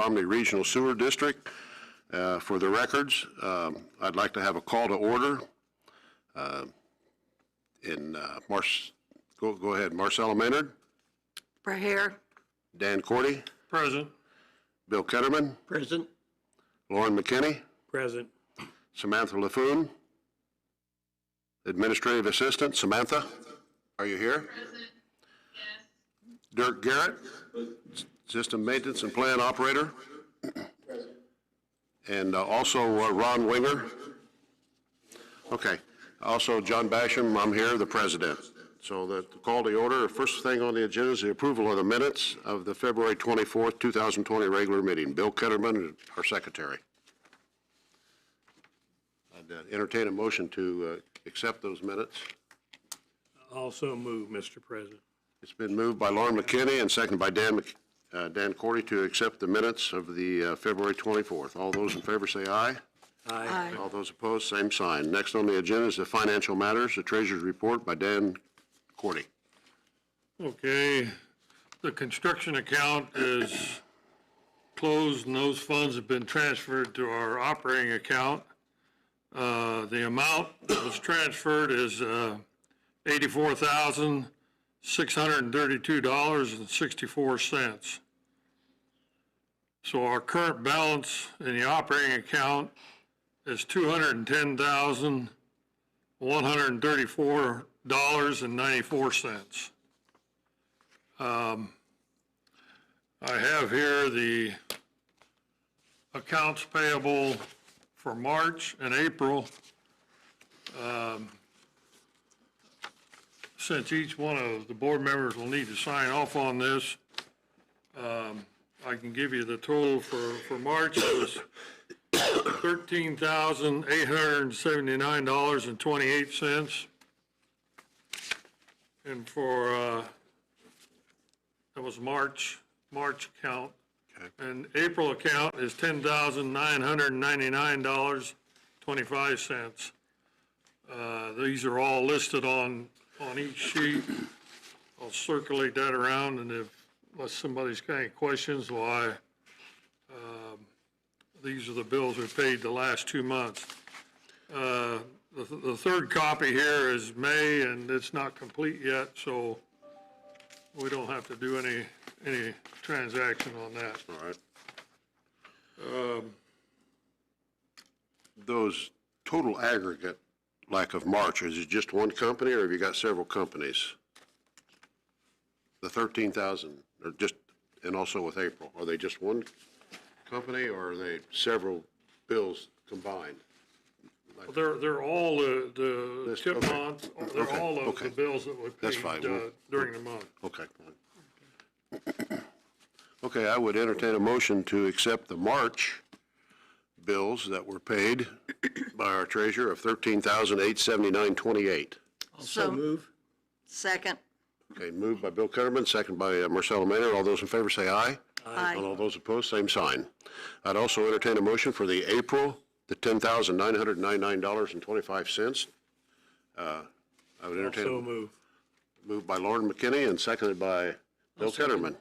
Romney Regional Sewer District. For the records, I'd like to have a call to order. Go ahead, Marcella Maynard. Here. Dan Cordy. Present. Bill Ketterman. Present. Lauren McKinney. Present. Samantha LaFoon. Administrative Assistant, Samantha, are you here? Present, yes. Dirk Garrett, System Maintenance and Plan Operator. Present. And also Ron Winger. Okay. Also John Basham, I'm here, the President. So the call to order, first thing on the agenda is the approval of the minutes of the February 24th, 2020 regular meeting. Bill Ketterman, our Secretary. I'd entertain a motion to accept those minutes. Also move, Mr. President. It's been moved by Lauren McKinney and seconded by Dan Cordy to accept the minutes of the February 24th. All those in favor say aye. Aye. All those opposed, same sign. Next on the agenda is the financial matters, the Treasurer's report by Dan Cordy. Okay, the construction account is closed and those funds have been transferred to our operating account. The amount that was transferred is $84,632.64. So our current balance in the operating account is $210,134.94. I have here the accounts payable for March and April. Since each one of the board members will need to sign off on this, I can give you the total for March. It was $13,879.28. And for, that was March account. Okay. And April account is $10,999.25. These are all listed on each sheet. I'll circulate that around, and unless somebody's got any questions, why these are the bills we paid the last 2 months. The third copy here is May, and it's not complete yet, so we don't have to do any transaction on that. All right. Those total aggregate, like of March, is it just one company or have you got several companies? The 13,000, or just, and also with April, are they just one company or are they several bills combined? Well, they're all the tip okay. months, they're Okay, all of okay. the bills that we That's paid fine. during the month. Okay. Okay, I would entertain a motion to accept the March bills that were paid by our treasurer of $13,879.28. So move. Second. Okay, moved by Bill Ketterman, second by Marcella Maynard. All those in favor say aye. Aye. And all those opposed, same sign. I'd also entertain a motion for the April, the $10,999.25. I would entertain. Also move. Moved by Lauren McKinney and seconded by Bill Ketterman.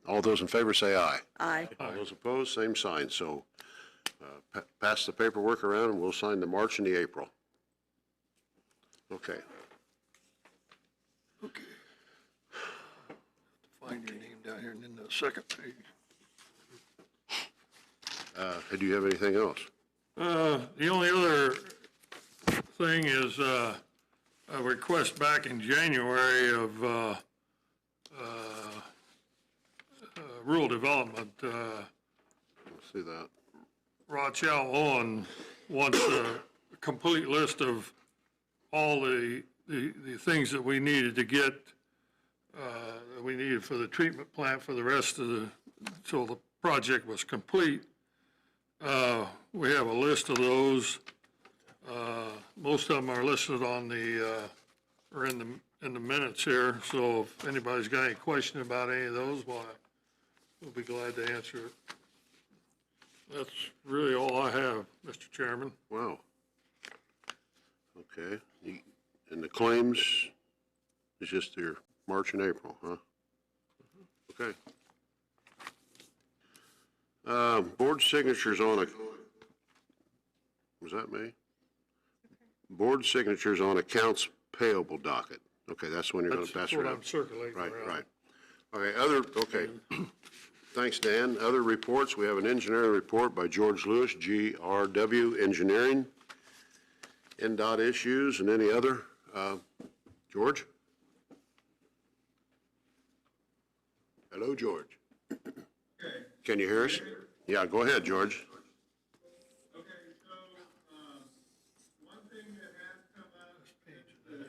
All those in favor say aye. Aye. All those opposed, same sign. So pass the paperwork around and we'll sign the March and the April. Okay. Okay. Find your name down here and then the second page. Do you have anything else? The only other thing is a request back in January of rural development. Let's see that. Rochelle Owen wants a complete list of all the things that we needed to get, that we needed for the treatment plant for the rest of till the project was complete. We have a list of those. Most of them are listed on or in the minutes here. So if anybody's got any question about any of those, why, we'll be glad to answer it. That's really all I have, Mr. Chairman. Wow. Okay. And the claims is just your March and April, huh? Okay. Board signatures on a, was that me? Board signatures on accounts payable docket. Okay, that's when you're going to pass That's it what out. I'm circulating Right, around. right. Okay. Thanks, Dan. Other reports, we have an engineering report by George Lewis, GRW Engineering. NDOT issues and any other. George? Hello, George. Can you hear us? Yeah, go ahead, George. Okay, so, one thing that has come up since the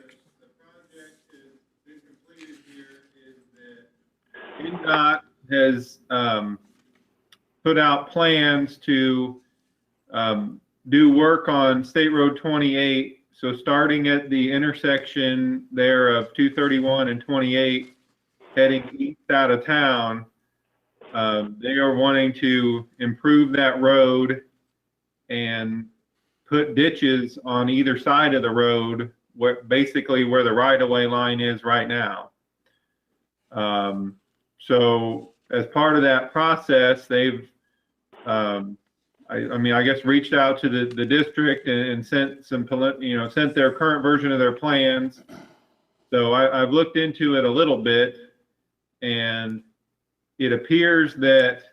project has been completed here is that NDOT has, put out plans to, do work on State Road 28. So starting at the intersection there of 231 and 28, heading east out of town, they are wanting to improve that road and put ditches on either side of the road, basically where the right-of-way line is right now. So as part of that process, they've, I guess reached out to the district and sent some, sent their current version of their plans. So I've looked into it a little bit, and it appears that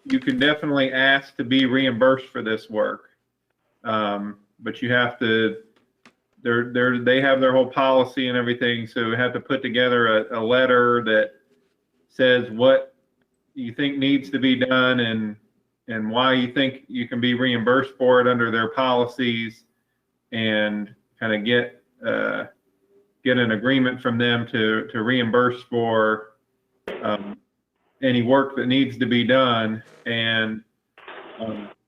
you can definitely ask to be reimbursed for this work, but you have to. They have their whole policy and everything, so we have to put together a letter that says what you think needs to be done and why you think you can be reimbursed for it under their policies, and kind of get an agreement from them to reimburse for any work that needs to be done. And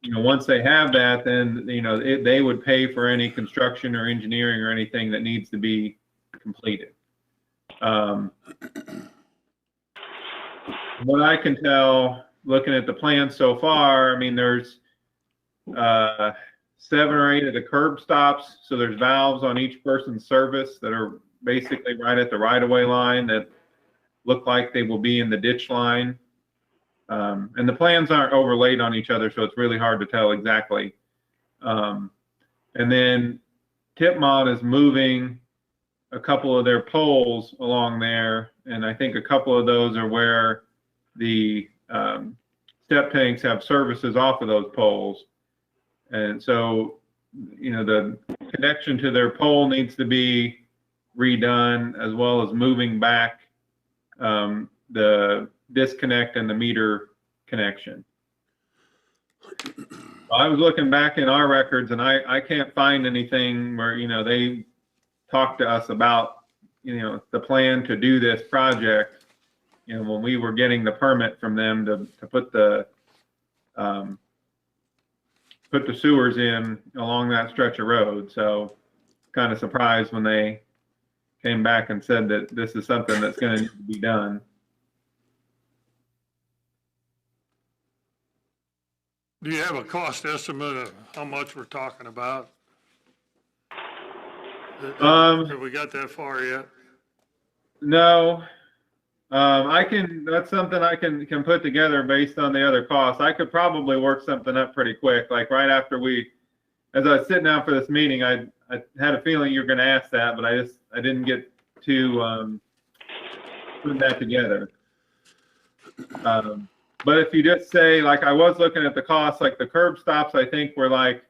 once they have that, then they would pay for any construction or engineering or anything that needs to be completed. What I can tell, looking at the plan so far, I mean, there's 7 or 8 of the curb stops. So there's valves on each person's service that are basically right at the right-of-way line that look like they will be in the ditch line. And the plans aren't overlaid on each other, so it's really hard to tell exactly. And then Tipmont is moving a couple of their poles along there, and I think a couple of those are where the step tanks have services off of those poles. And so, the connection to their pole needs to be redone, as well as moving back the disconnect and the meter connection. I was looking back in our records, and I can't find anything where, they talked to us about, the plan to do this project, when we were getting the permit from them to put the sewers in along that stretch of road. So kind of surprised when they came back and said that this is something that's going to need to be done. Do you have a cost estimate of how much we're talking about? Have we got that far yet? No. That's something I can put together based on the other costs. I could probably work something up pretty quick. Like right after as I was sitting down for this meeting, I had a feeling you were going to ask that, but I didn't get to put that together. But if you just say, like, I was looking at the costs, like the curb stops, I think were like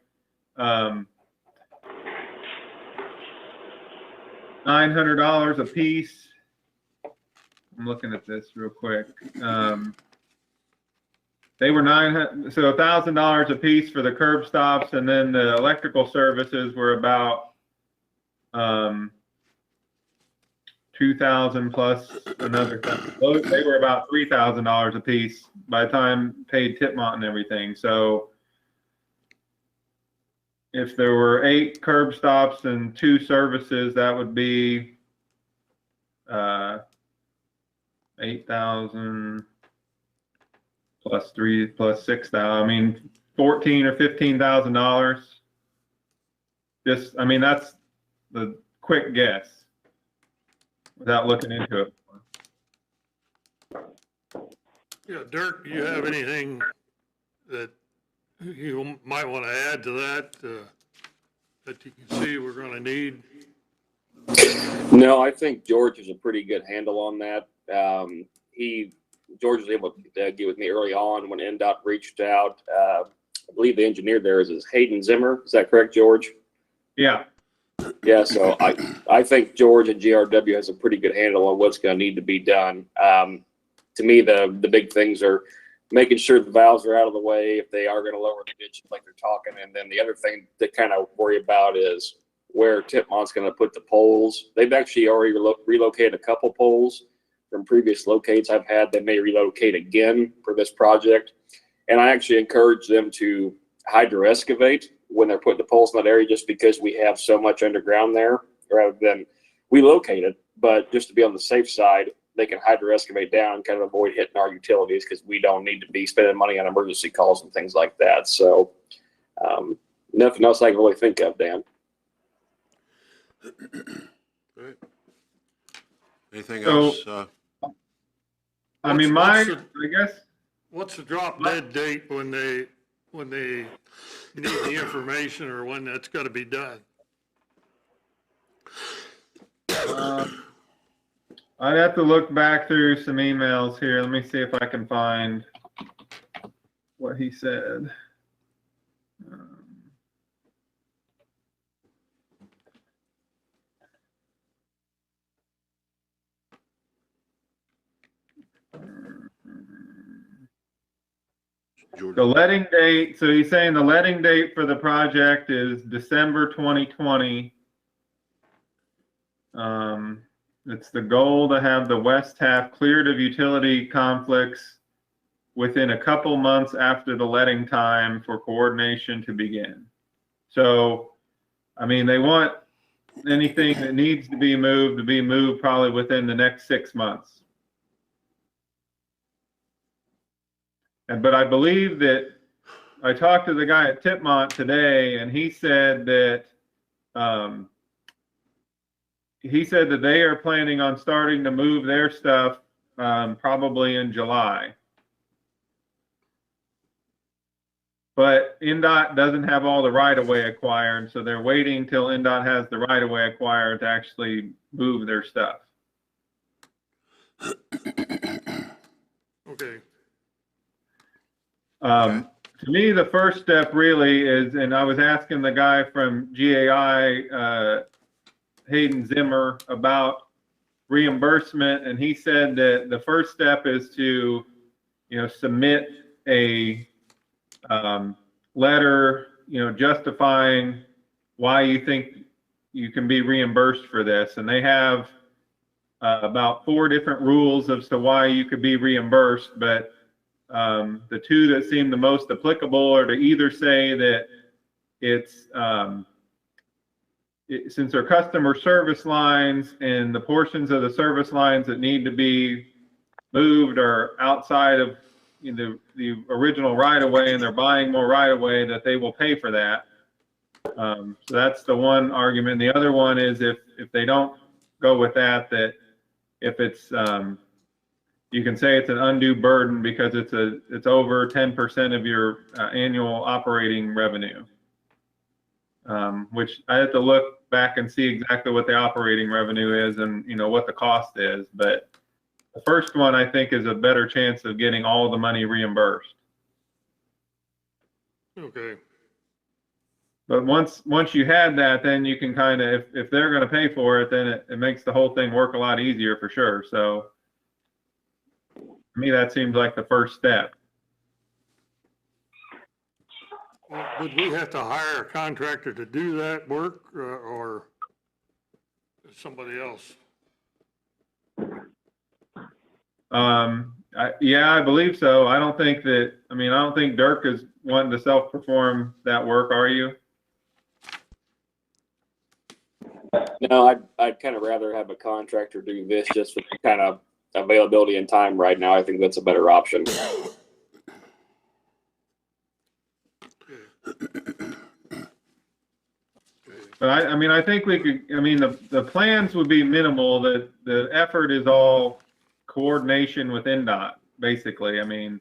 $900 a piece. I'm looking at this real quick. They were so $1,000 a piece for the curb stops, and then the electrical services were about 2,000 plus another. They were about $3,000 a piece by the time paid Tipmont and everything. So if there were 8 curb stops and 2 services, that would be 8,000 plus 3 plus 6,000. I mean, $14,000 or $15,000. That's the quick guess without looking into it. Yeah, Dirk, do you have anything that you might want to add to that, that you can see we're going to need? No, I think George has a pretty good handle on that. George was able to get with me early on when NDOT reached out. I believe the engineer there is Hayden Zimmer. Is that correct, George? Yeah. Yeah, so I think George at GRW has a pretty good handle on what's going to need to be done. To me, the big things are making sure the valves are out of the way if they are going to lower the ditch like they're talking. And then the other thing to kind of worry about is where Tipmont's going to put the poles. They've actually already relocated a couple poles from previous locates I've had. They may relocate again for this project. And I actually encourage them to hydro excavate when they're putting the poles in that area, just because we have so much underground there, rather than relocate it. But just to be on the safe side, they can hydro excavate down and kind of avoid hitting our utilities, because we don't need to be spending money on emergency calls and things like that. So nothing else I can really think of, Dan. Right. Anything So- else? I mean, What's I guess, What's the drop dead date when they need the information, or when that's got to be done? I'd have to look back through some emails here. Let me see if I can find what he said. George? The letting date, so he's saying the letting date for the project is December 2020. It's the goal to have the west half cleared of utility conflicts within a couple months after the letting time for coordination to begin. So, I mean, they want anything that needs to be moved probably within the next 6 months. But I believe that I talked to the guy at Tipmont today, and he said that they are planning on starting to move their stuff probably in July. But NDOT doesn't have all the right-of-way acquired, so they're waiting till NDOT has the right-of-way acquired to actually move their stuff. Okay. To me, the first step really is, and I was asking the guy from GAI, Hayden Zimmer, about reimbursement, and he said that the first step is to, submit a letter, justifying why you think you can be reimbursed for this. And they have about 4 different rules as to why you could be reimbursed, but the 2 that seem the most applicable are to either say that it's since they're customer service lines and the portions of the service lines that need to be moved are outside of the original right-of-way, and they're buying more right-of-way, that they will pay for that. So that's the one argument. The other one is if they don't go with that, that if it's you can say it's an undue burden because it's over 10% of your annual operating revenue, which I have to look back and see exactly what the operating revenue is and what the cost is. But the first one, I think, is a better chance of getting all the money reimbursed. Okay. But once you had that, then you can kind of, if they're going to pay for it, then it makes the whole thing work a lot easier for sure. So to me, that seems like the first step. Well, would we have to hire a contractor to do that work, or somebody else? Yeah, I believe so. I don't think Dirk is wanting to self-perform that work, are you? No, I'd kind of rather have a contractor do this just for kind of availability and time right now. I think that's a better option. But I think we could, the plans would be minimal. The effort is all coordination with NDOT. basically. I mean,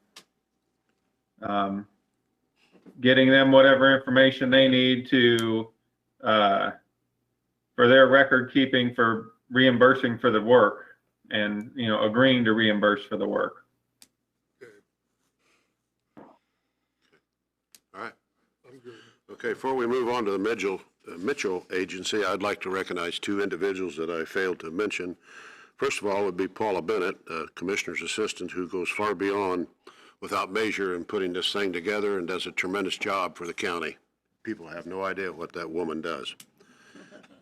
getting them whatever information they need to, for their record keeping, for reimbursing for the work, and, you know, agreeing to reimburse for the work. All right. I'm good. Okay, before we move on to the Mitchell Agency, I'd like to recognize two individuals that I failed to mention. First of all would be Paula Bennett, Commissioner's Assistant, who goes far beyond without measure in putting this thing together and does a tremendous job for the county. People have no idea what that woman does.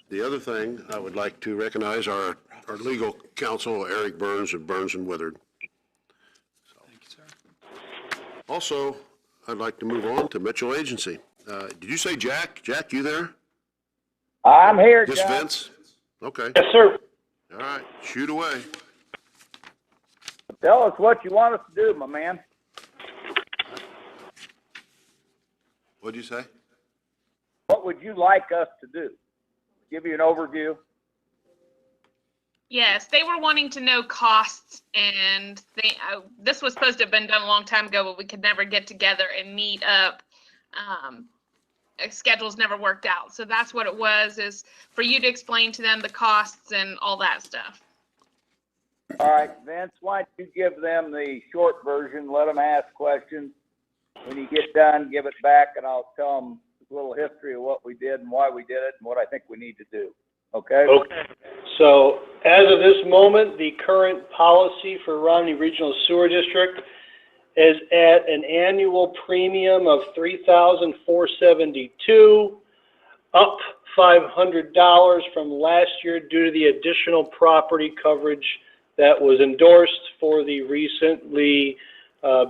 The other thing, I would like to recognize our legal counsel, Eric Burns of Burns and Willard. Thank you, sir. Also, I'd like to move on to Mitchell Agency. Did you say Jack? Jack, you there? I'm here, Just John. Vince? Okay. Yes, sir. All right, shoot away. Tell us what you want us to do, my man. What'd you say? What would you like us to do? Give you an overview? Yes, they were wanting to know costs, and this was supposed to have been done a long time ago, but we could never get together and meet up. Schedules never worked out. So that's what it was, is for you to explain to them the costs and all that stuff. All right, Vince, why don't you give them the short version, let them ask questions. When you get done, give it back, and I'll tell them a little history of what we did and why we did it and what I think we need to do. Okay? Okay, so as of this moment, the current policy for Romney Regional Sewer District is at an annual premium of $3,472, up $500 from last year due to the additional property coverage that was endorsed for the recently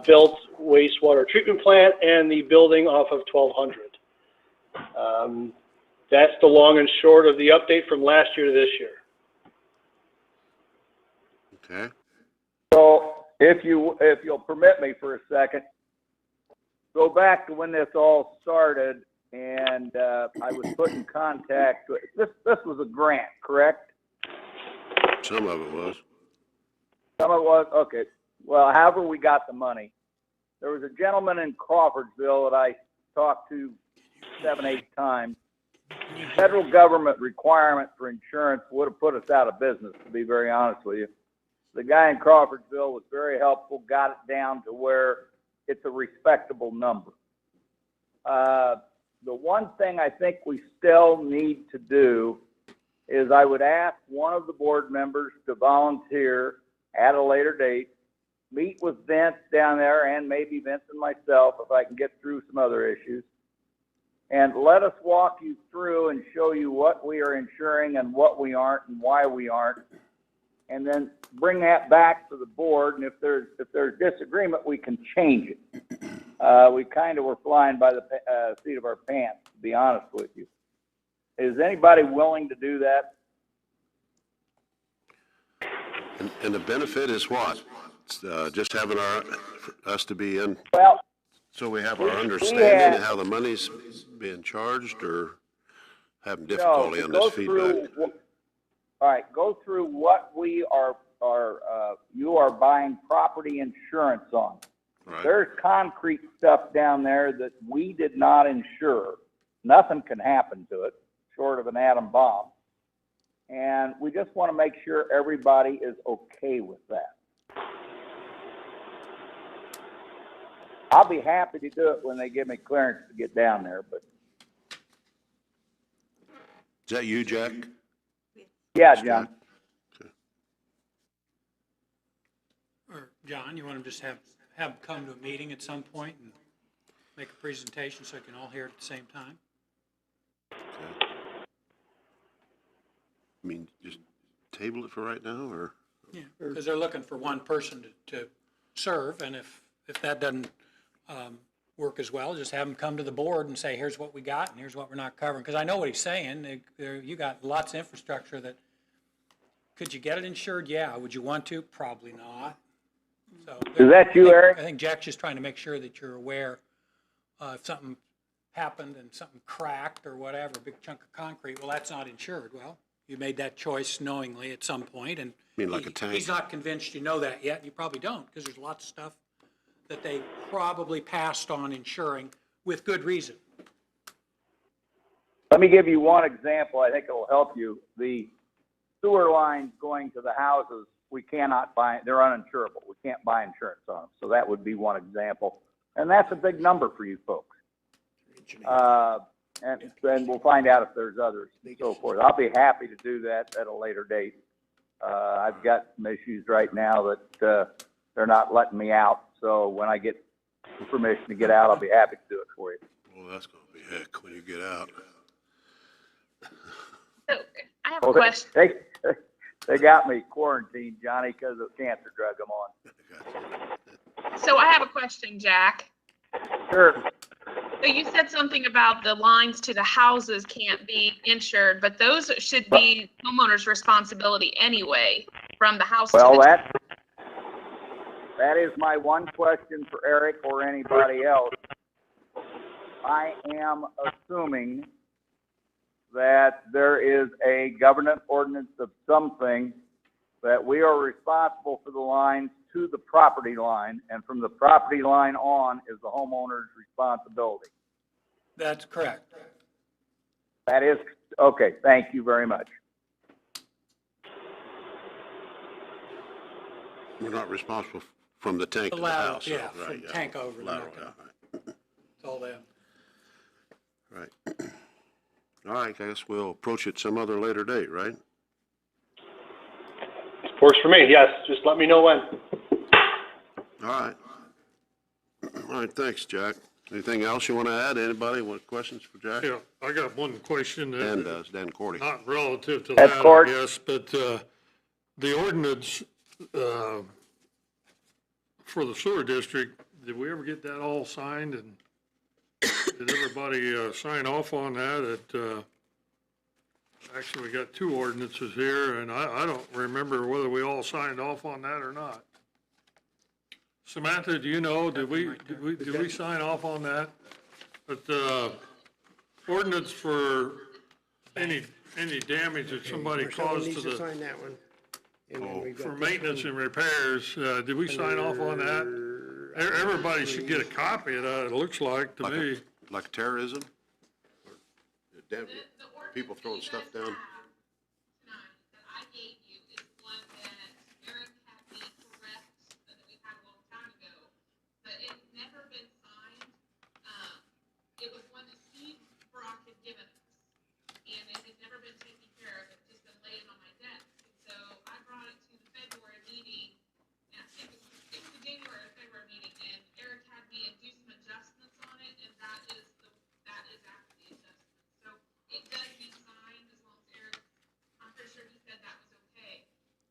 built wastewater treatment plant and the building off of 1200. That's the long and short of the update from last year to this year. Okay. So if you'll permit me for a second, go back to when this all started, and I was put in contact with, this was a grant, correct? Some of it was. Some of it was, okay. Well, however we got the money, there was a gentleman in Crawfordsville that I talked to 7, 8 times. Federal government requirement for insurance would have put us out of business, to be very honest with you. The guy in Crawfordsville was very helpful, got it down to where it's a respectable number. The one thing I think we still need to do is I would ask one of the board members to volunteer at a later date, meet with Vince down there and maybe Vince and myself if I can get through some other issues, and let us walk you through and show you what we are insuring and what we aren't and why we aren't, and then bring that back to the board, and if there's disagreement, we can change it. We kind of were flying by the seat of our pants, to be honest with you. Is anybody willing to do that? And the benefit is what? It's, just having us to be in, Well, so we have our understanding of how the money's being charged, or having difficulty on this feedback? All right, go through what we are you are buying property insurance on. Right. There's concrete stuff down there that we did not insure. Nothing can happen to it, short of an atom bomb. And we just want to make sure everybody is okay with that. I'll be happy to do it when they give me clearance to get down there, but Is that you, Jack? yeah, John. Or John, you want to just have them come to a meeting at some point and make a presentation so we can all hear it at the same time? Okay. I mean, just table it for right now, or? Yeah, because they're looking for one person to serve, and if that doesn't work as well, just have them come to the board and say, here's what we got and here's what we're not covering. Because I know what he's saying. You got lots of infrastructure that, could you get it insured? Yeah. Would you want to? Probably not. So Is that you, Eric? I think Jack's just trying to make sure that you're aware if something happened and something cracked or whatever, a big chunk of concrete, well, that's not insured. Well, you made that choice knowingly at some point, and mean like a He's tank? not convinced you know that yet, and you probably don't, because there's lots of stuff that they probably passed on insuring with good reason. Let me give you one example. I think it'll help you. The sewer lines going to the houses, we cannot buy, they're uninsurable. We can't buy insurance on them. So that would be one example. And that's a big number for you folks. And we'll find out if there's others and so forth. I'll be happy to do that at a later date. I've got some issues right now that, they're not letting me out. So when I get permission to get out, I'll be happy to do it for you. Well, that's gonna be heck when you get out. So I have a question. They got me quarantined, Johnny, because of cancer drug I'm on. So I have a question, Jack. Sure. So you said something about the lines to the houses can't be insured, but those should be homeowners' responsibility anyway, from the house to Well, the. that is my one question for Eric or anybody else. I am assuming that there is a government ordinance of something that we are responsible for the lines to the property line, and from the property line on is the homeowner's responsibility. That's correct. That is, okay, thank you very much. We're not responsible from the tank The to the lateral, house. yeah, right, from tank over, they're Lateral, not gonna- yeah, It's all them. right. All right, I guess we'll approach it some other later date, right? Works for me, yes. Just let me know when. All right. All right, thanks, Jack. Anything else you want to add? Anybody want questions for Jack? Yeah, I got one question Dan that, does, Dan Cordy. not relative to That's that, I Court. guess, but, the ordinance, for the sewer district, did we ever get that all signed? And did everybody, sign off on that? Actually, we got two ordinances here, and I don't remember whether we all signed off on that or not. Samantha, do you know, did we sign off on that? But, ordinance for any damage that somebody caused to Needs to the, sign that one. And then we've got for this maintenance one. and repairs, did we sign off on that? Everybody should get a copy of that, it looks like to me. Like terrorism? People throwing stuff down? Tonight that I gave you is one that Eric had me correct, that we had a long time ago, but it's never been signed. It was one that Steve Brock had given us, and it had never been taken care of, it's just been laying on my desk. And so I brought it to the February meeting, and I think it was the January or February meeting, and Eric had me do some adjustments on it, and that is after the adjustment. So it does need signed as long as Eric, I'm pretty sure he said that was okay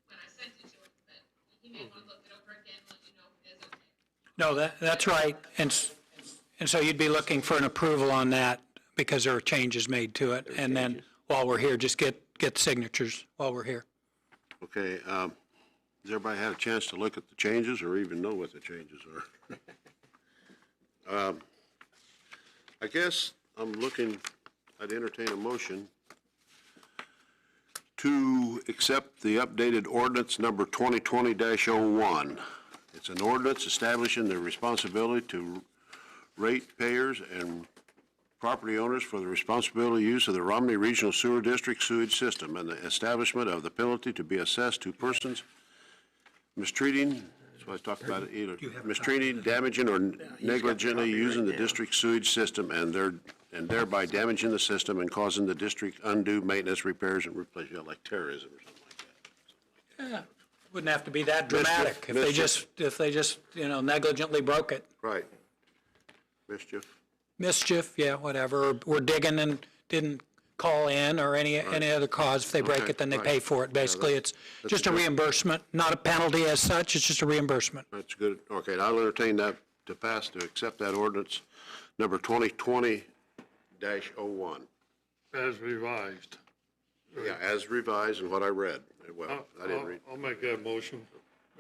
when I sent it to him, but he may want to look it over again, let you know if it is okay. No, that's right. And so you'd be looking for an approval on that because there are changes made to it. And then while we're here, just get signatures while we're here. Okay, has everybody had a chance to look at the changes or even know what the changes are? I guess I'm looking, I'd entertain a motion to accept the updated ordinance number 2020-01. It's an ordinance establishing the responsibility to ratepayers and property owners for the responsibility use of the Romney Regional Sewer District sewage system and the establishment of the penalty to be assessed to persons mistreating, that's what I talked about, either mistreating, damaging, or negligently using the district sewage system and thereby damaging the system and causing the district undue maintenance, repairs, and replacement, like terrorism or something like that. Wouldn't have to be that dramatic if they just, negligently broke it. Right. Mischief, yeah, whatever. We're digging and didn't call in or any other cause. If they break Okay, it, then they right. pay for it. Basically, it's just a reimbursement, not a penalty as such. It's just a reimbursement. That's good. Okay, I'll entertain that to pass, to accept that ordinance number 2020-01. As revised. Yeah, as revised and what I read. Well, I didn't read. I'll make that motion.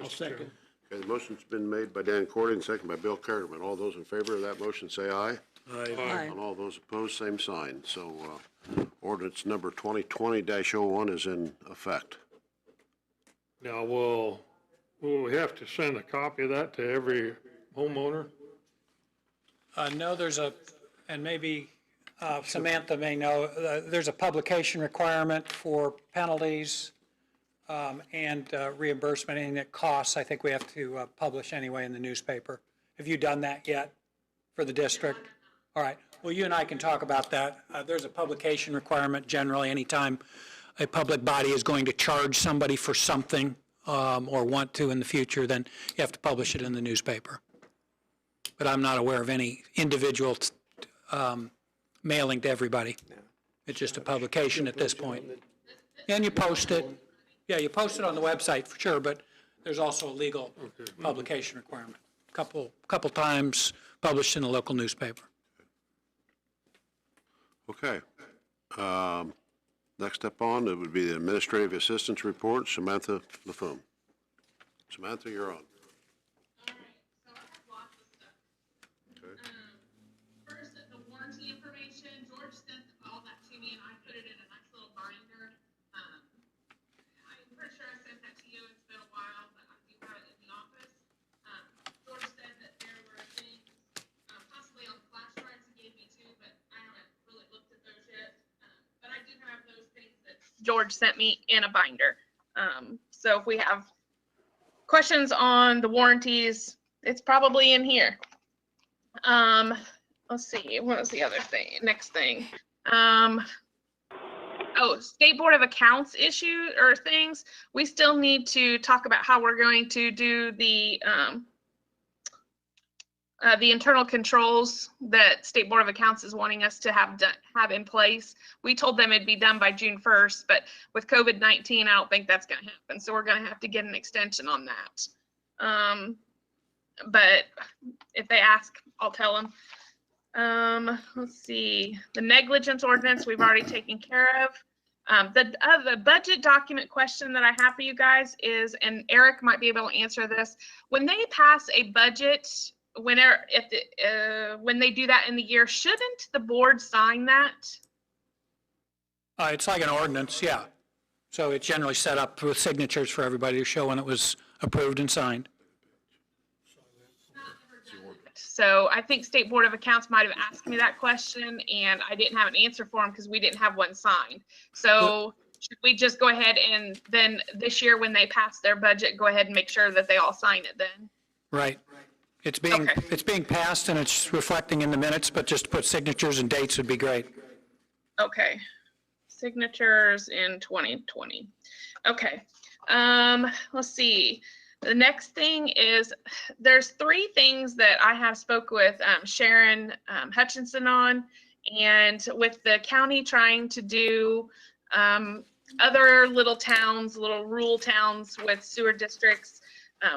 I'll second. Okay, the motion's been made by Dan Cordy and seconded by Bill Carterman. All those in favor of that motion say aye. Aye. And all those opposed, same sign. So, ordinance number 2020-01 is in effect. Now, will we have to send a copy of that to every homeowner? No, and maybe Samantha may know, there's a publication requirement for penalties and reimbursement, anything that costs, I think we have to publish anyway in the newspaper. Have you done that yet for the district? All right, well, you and I can talk about that. There's a publication requirement generally anytime a public body is going to charge somebody for something or want to in the future, then you have to publish it in the newspaper. But I'm not aware of any individual mailing to everybody. It's just a publication at this point. And you post it. Yeah, you post it on the website for sure, but there's also a legal publication requirement. Couple times published in a local newspaper. Okay. Next up on, it would be the Administrative Assistance Report, Samantha LaFoon. Samantha, you're on. All right, so I have lots of stuff. Okay. First, the warranty information, George sent all that to me and I put it in a nice little binder. I'm pretty sure I sent that to you, it's been a while, but I do have it in the office. George said that there were things, possibly on the flash drives he gave me too, but I haven't really looked at those yet. But I do have those things that George sent me in a binder. So if we have questions on the warranties, it's probably in here. Let's see, what was the other thing? Next thing. Oh, State Board of Accounts issue or things. We still need to talk about how we're going to do the internal controls that State Board of Accounts is wanting us to have in place. We told them it'd be done by June 1st, but with COVID-19, I don't think that's going to happen. So we're going to have to get an extension on that. But if they ask, I'll tell them. Let's see, the negligence ordinance we've already taken care of. The budget document question that I have for you guys is, and Eric might be able to answer this, when they pass a budget, when they do that in the year, shouldn't the board sign that? It's like an ordinance, yeah. So it's generally set up with signatures for everybody to show when it was approved and signed. So I think State Board of Accounts might have asked me that question and I didn't have an answer for them because we didn't have one signed. So should we just go ahead and then this year when they pass their budget, go ahead and make sure that they all sign it then? Right. It's being passed and it's reflecting in the minutes, but just to put signatures and dates would be great. Okay. Signatures in 2020. Okay. Let's see. The next thing is there's 3 things that I have spoke with Sharon Hutchinson on, and with the county trying to do other little towns, little rural towns with sewer districts.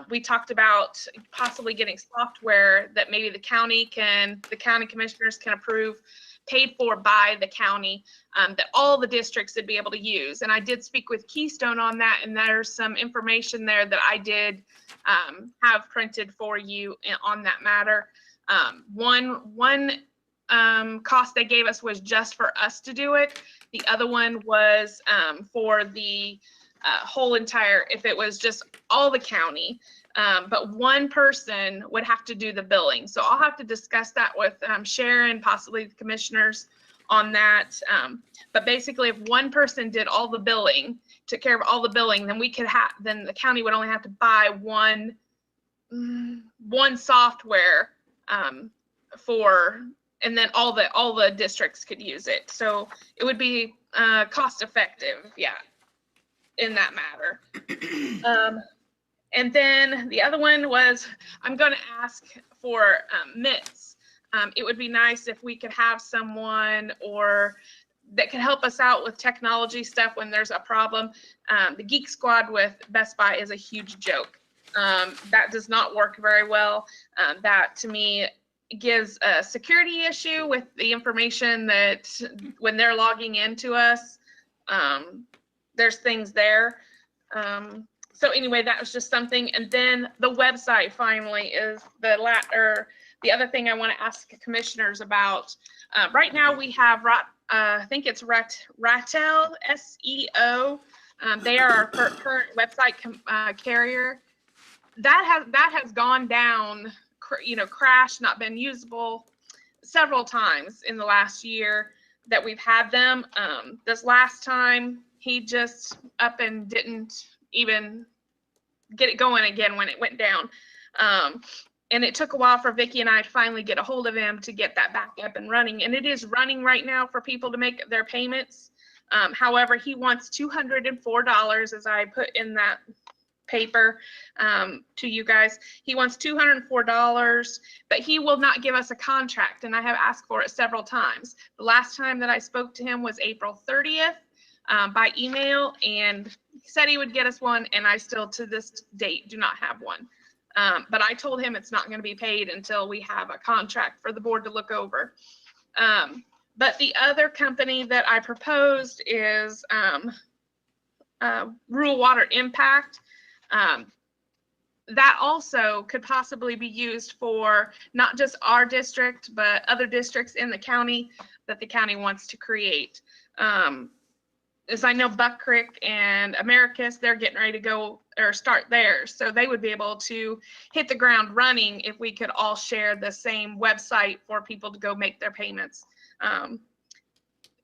We talked about possibly getting software that maybe the county commissioners can approve, paid for by the county, that all the districts would be able to use. And I did speak with Keystone on that, and there's some information there that I did have printed for you on that matter. One cost they gave us was just for us to do it. The other one was for the whole entire, if it was just all the county, but one person would have to do the billing. So I'll have to discuss that with Sharon, possibly the commissioners on that. But basically if one person did all the billing, took care of all the billing, then then the county would only have to buy one software and then all the districts could use it. So it would be cost effective, yeah, in that matter. And then the other one was, I'm going to ask for MITs. It would be nice if we could have someone that can help us out with technology stuff when there's a problem. The Geek Squad with Best Buy is a huge joke. That does not work very well. That to me gives a security issue with the information that when they're logging into us, there's things there. So anyway, that was just something. And then the website finally is the other thing I want to ask the commissioners about. Right now we have, I think it's Ratel, SEO. They are our current website carrier. That has gone down, crashed, not been usable several times in the last year that we've had them. This last time, he just up and didn't even get it going again when it went down. And it took a while for Vicki and I to finally get a hold of him to get that back up and running. And it is running right now for people to make their payments. However, he wants $204, as I put in that paper to you guys. He wants $204, but he will not give us a contract. And I have asked for it several times. The last time that I spoke to him was April 30th by email, and he said he would get us one. And I still, to this date, do not have one. But I told him it's not going to be paid until we have a contract for the board to look over. But the other company that I proposed is Rural Water Impact. That also could possibly be used for not just our district, but other districts in the county that the county wants to create. As I know, Buck Creek and Americus, they're getting ready to go or start theirs. So they would be able to hit the ground running if we could all share the same website for people to go make their payments.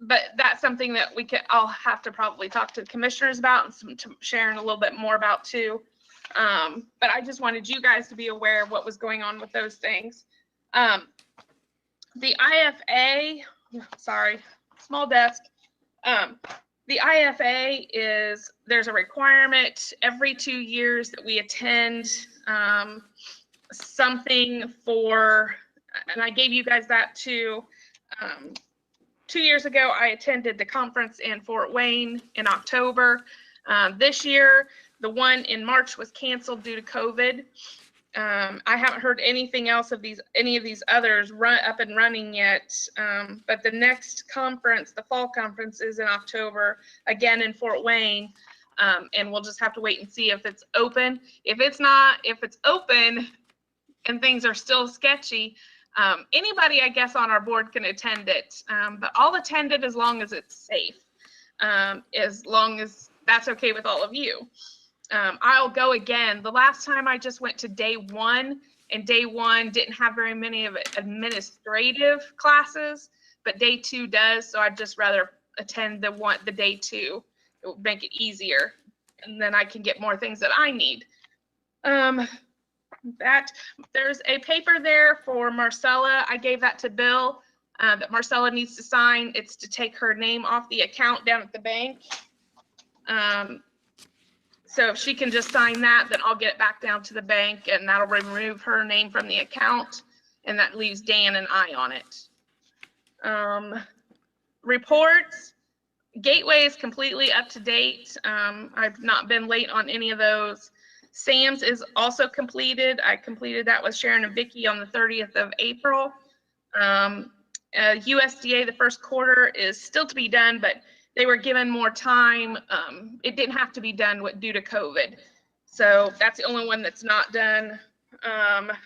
But that's something that I'll have to probably talk to the commissioners about and to Sharon a little bit more about too. But I just wanted you guys to be aware of what was going on with those things. The IFA, sorry, small desk. The IFA there's a requirement every 2 years that we attend something for, and I gave you guys that too. 2 years ago, I attended the conference in Fort Wayne in October. This year, the one in March was canceled due to COVID. I haven't heard anything else of any of these others up and running yet. But the next conference, the fall conference, is in October, again in Fort Wayne. And we'll just have to wait and see if it's open. If it's open and things are still sketchy, anybody, I guess, on our board can attend it. But I'll attend it as long as it's safe, as long as that's okay with all of you. I'll go again. The last time I just went to day one, and day one didn't have very many of administrative classes, but day two does. So I'd just rather attend the day two. It will make it easier, and then I can get more things that I need. There's a paper there for Marcella. I gave that to Bill that Marcella needs to sign. It's to take her name off the account down at the bank. So if she can just sign that, then I'll get it back down to the bank, and that'll remove her name from the account, and that leaves Dan and I on it. Reports. Gateway is completely up to date. I've not been late on any of those. Sam's is also completed. I completed that with Sharon and Vicki on the 30th of April. USDA, the first quarter is still to be done, but they were given more time. It didn't have to be done due to COVID. So that's the only one that's not done. Let's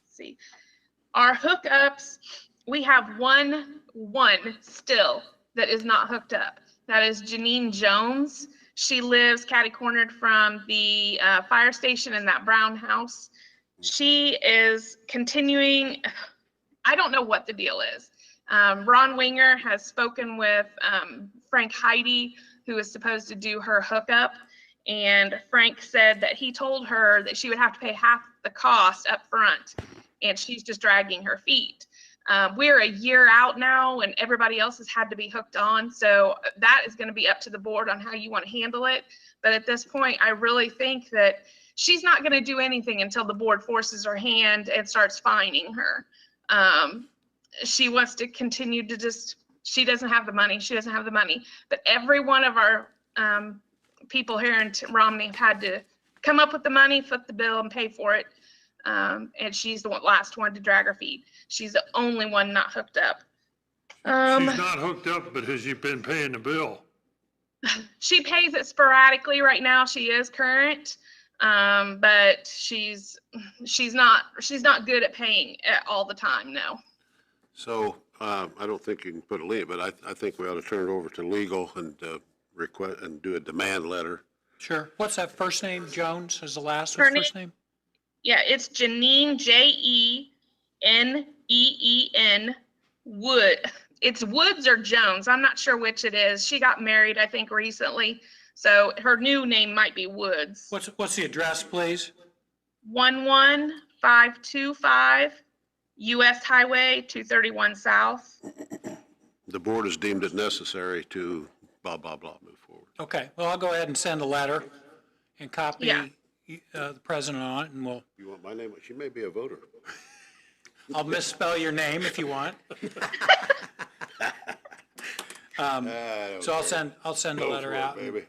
see. Our hookups, we have one still that is not hooked up. That is Janine Jones. She lives catty-cornered from the fire station in that brown house. She is continuing. I don't know what the deal is. Ron Winger has spoken with Frank Heidi, who is supposed to do her hookup. And Frank said that he told her that she would have to pay half the cost up front, and she's just dragging her feet. We're a year out now, and everybody else has had to be hooked on. So that is going to be up to the board on how you want to handle it. But at this point, I really think that she's not going to do anything until the board forces her hand and starts fining her. She wants to continue to she doesn't have the money. She doesn't have the money. But every one of our people here in Romney have had to come up with the money, foot the bill, and pay for it. And she's the last one to drag her feet. She's the only one not hooked up. She's not hooked up, but has she been paying the bill? She pays it sporadically right now. She is current, but she's not good at paying all the time. No. So I don't think you can put a lien, but I think we ought to turn it over to legal and request and do a demand letter. Sure. What's that first name? Jones is the last Her first name? Yeah, it's Janine, Jeneen, Wood. It's Woods or Jones. I'm not sure which it is. She got married, I think, recently. So her new name might be Woods. What's the address, please? 11525 US Highway 231 South. The board has deemed it necessary to blah, blah, blah, move forward. Okay, well, I'll go ahead and send a letter and copy Yeah. the president on it, and You want my name? She may be a voter. I'll misspell your name if you want. So I'll send a letter out. And Maybe.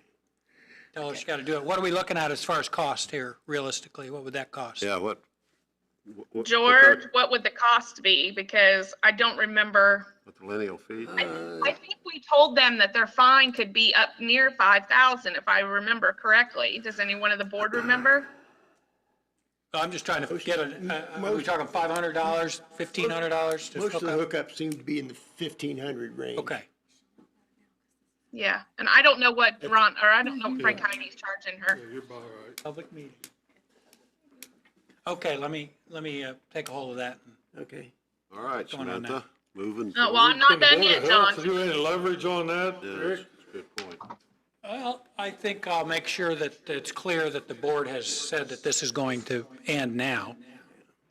tell her she's got to do it. What are we looking at as far as cost here, realistically? What would that cost? Yeah, what? George, what would the cost be? Because I don't remember. What the lineal fee? I think we told them that their fine could be up near 5,000 if I remember correctly. Does anyone of the board remember? I'm just trying to get are we talking $500, $1,500 to Most hook of the up? hookups seem to be in the 1,500 range. Okay, Yeah, and I don't know what I don't know what Frank Heine's charging her. You're about right. public meeting. Okay, let me take a hold of that. Okay. All right, Going on Samantha, moving Oh, well, I'm forward. not Can the done Board of yet, Health John. do any leverage on that, Yeah, Rick? that's a good point. Well, I think I'll make sure that it's clear that the board has said that this is going to end now.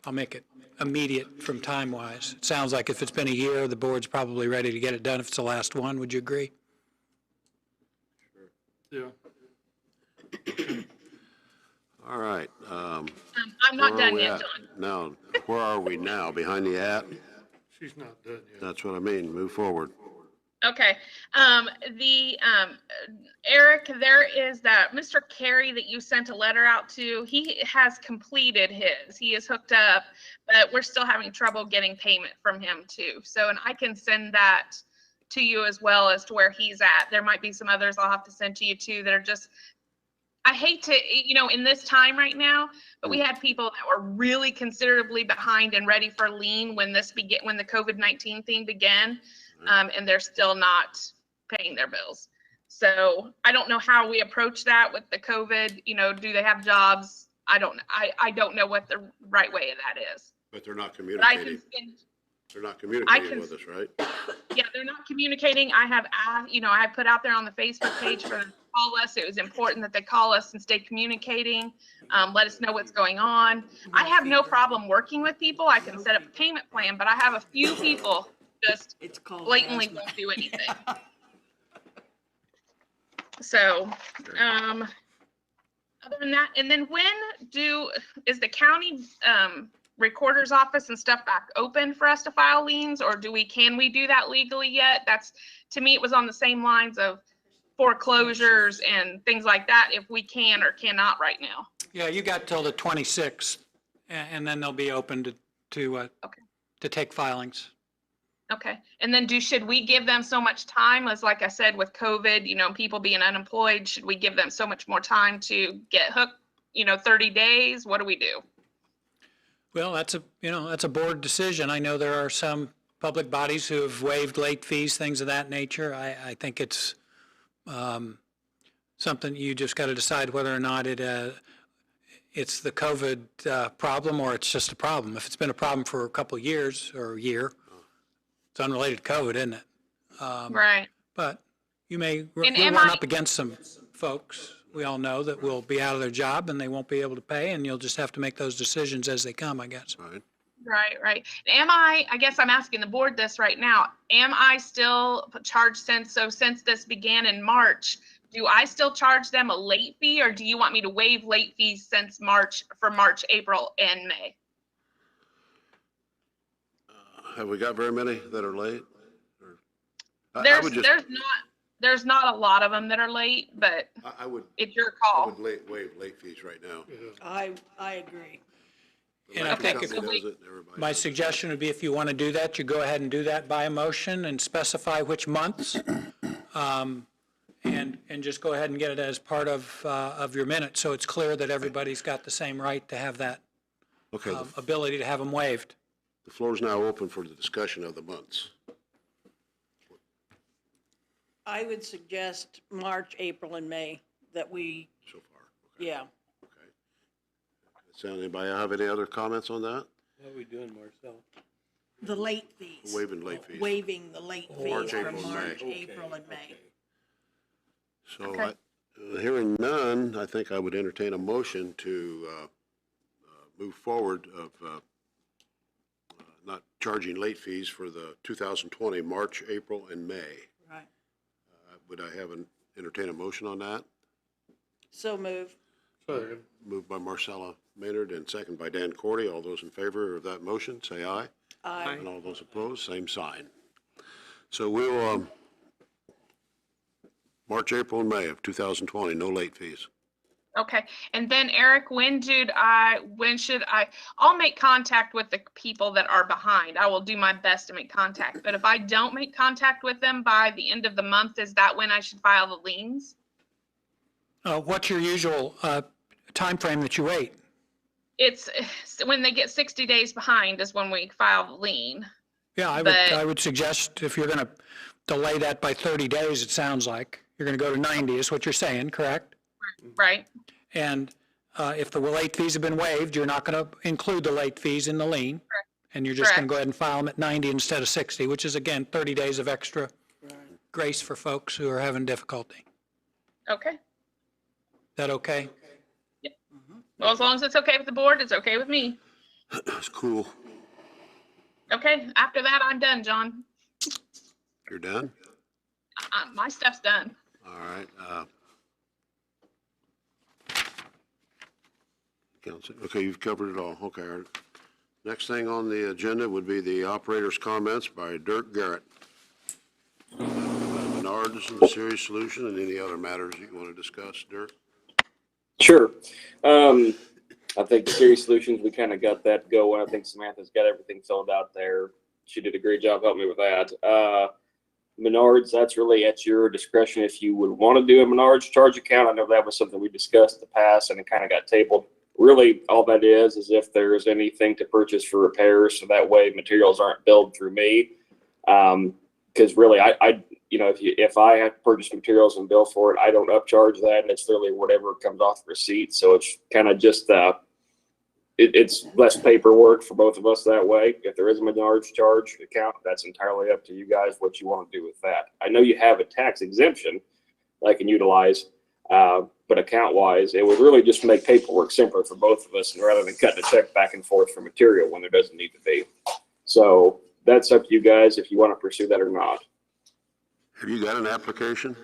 I'll make it immediate from time-wise. It sounds like if it's been a year, the board's probably ready to get it done if it's the last one. Would you agree? Yeah. All right. I'm where not are done we yet, at? John. Now, where are we now? Behind the at? She's not done yet. That's what I mean. Move forward. Okay, Eric, there is that Mr. Carey that you sent a letter out to. He has completed his. He is hooked up, but we're still having trouble getting payment from him too. So, and I can send that to you as well as to where he's at. There might be some others I'll have to send to you too that are just, I hate to, in this time right now, but we had people that were really considerably behind and ready for lien when when the COVID-19 thing began. And they're still not paying their bills. So I don't know how we approach that with the COVID, do they have jobs? I don't know what the right way of that is. But they're not But I communicating. can They're not communicating with us, right? yeah, they're not communicating. I have, I put out there on the Facebook page for them to call us. It was important that they call us and stay communicating. Let us know what's going on. I have no problem working with people. I can set up a payment plan, but I have a few people just blatantly won't do anything. So, other than that, and then is the county recorder's office and stuff back open for us to file liens, or can we do that legally yet? To me, it was on the same lines of foreclosures and things like that, if we can or cannot right now. Yeah, you got till the 26th, and then they'll be open to take filings. Okay, and then should we give them so much time, as like I said, with COVID, people being unemployed, should we give them so much more time to get hooked, 30 days? What do we do? Well, that's a board decision. I know there are some public bodies who have waived late fees, things of that nature. I think it's something you just got to decide whether or not it's the COVID problem or it's just a problem. If it's been a problem for a couple of years or a year, it's unrelated to COVID, isn't it? Right. But we'll am run I- up against some folks. We all know that will be out of their job and they won't be able to pay, and you'll just have to make those decisions as they come, I guess. Right. Right. I guess I'm asking the board this right now. Am I still charged since this began in March, do I still charge them a late fee, or do you want me to waive late fees since March, April, and May? Have we got very many that are late? I would just, There's not a lot of them that are late, but I would, it's your I call. would waive late fees right now. I agree. The And I electric think company does it, everybody My does it. suggestion would be if you want to do that, you go ahead and do that by a motion and specify which months. And just go ahead and get it as part of your minute, so it's clear that everybody's got the same right to have that Okay, ability to have them waived. the floor is now open for the discussion of the months. I would suggest March, April, and May that we, so far? Okay. yeah. Okay. So anybody have any other comments on that? What are we doing, Marcel? The late fees. Waiving late fees. Waiving the late March, fees April, from and May. March, April, and May. So Okay. hearing none, I think I would entertain a motion to move forward of not charging late fees for the 2020 March, April, and May. Right. Would I entertain a motion on that? So move. Second. Moved by Marcella Maynard and second by Dan Cordy. All those in favor of that motion, say aye. Aye. And all those opposed, same sign. So we'll, March, April, and May of 2020, no late fees. Okay, and then Eric, I'll make contact with the people that are behind. I will do my best to make contact, but if I don't make contact with them by the end of the month, is that when I should file the liens? What's your usual timeframe that you wait? It's when they get 60 days behind is when we file the lien. Yeah, I would suggest if you're going to delay that by 30 days, it sounds like, you're going to go to 90 is what you're saying, correct? Right, And if the late fees have been waived, you're not going to include the late fees in the lien. Correct. And you're just going Correct. to go ahead and file them at 90 instead of 60, which is, again, 30 days of extra grace for folks who are having difficulty. okay. Is that okay? Well, as long as it's okay with the board, it's okay with me. That's cool. Okay, after that, I'm done, John. You're done? My stuff's done. All right. Counsel, okay, you've covered it all. Okay. Our next thing on the agenda would be the operator's comments by Dirk Garrett. Menards and the Series Solution and any other matters you want to discuss, Dirk? Sure. I think the Series Solutions, we kind of got that going. I think Samantha's got everything filled out there. She did a great job helping me with that. Menards, that's really at your discretion if you would want to do a Menards charge account. I know that was something we discussed in the past and it kind of got tabled. Really, all that is if there's anything to purchase for repairs, so that way materials aren't billed through me. Because really, if I have to purchase materials and bill for it, I don't upcharge that, and it's literally whatever comes off the receipt. So it's kind of just it's less paperwork for both of us that way. If there is a Menards charge account, that's entirely up to you guys what you want to do with that. I know you have a tax exemption that I can utilize, but account-wise, it would really just make paperwork simpler for both of us, and rather than cutting a check back and forth for material when there doesn't need to be. So that's up to you guys if you want to pursue that or not. Have you got an application?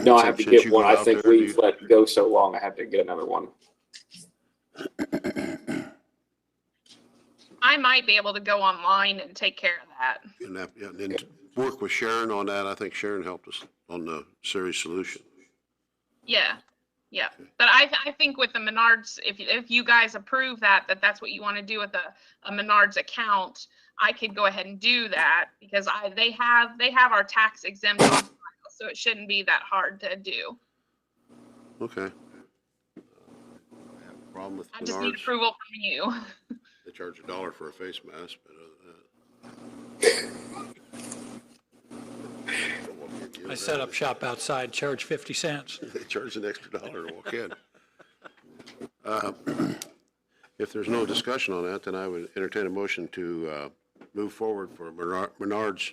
No, I have to Since get you one. go I out think there, do we've you- let go so long, I have to get another one. I might be able to go online and take care of that. And then work with Sharon on that. I think Sharon helped us on the Series Solution. Yeah, yeah. But I think with the Menards, if you guys approve that's what you want to do with a Menards account, I could go ahead and do that because they have our tax exemption, so it shouldn't be that hard to do. Okay. I have a problem with I just need Menards. approval from you. They charge $1 for a face mask, but other than that. I set up shop outside, charge 50 cents. They charge an extra $1 to walk in. If there's no discussion on that, then I would entertain a motion to move forward for Menards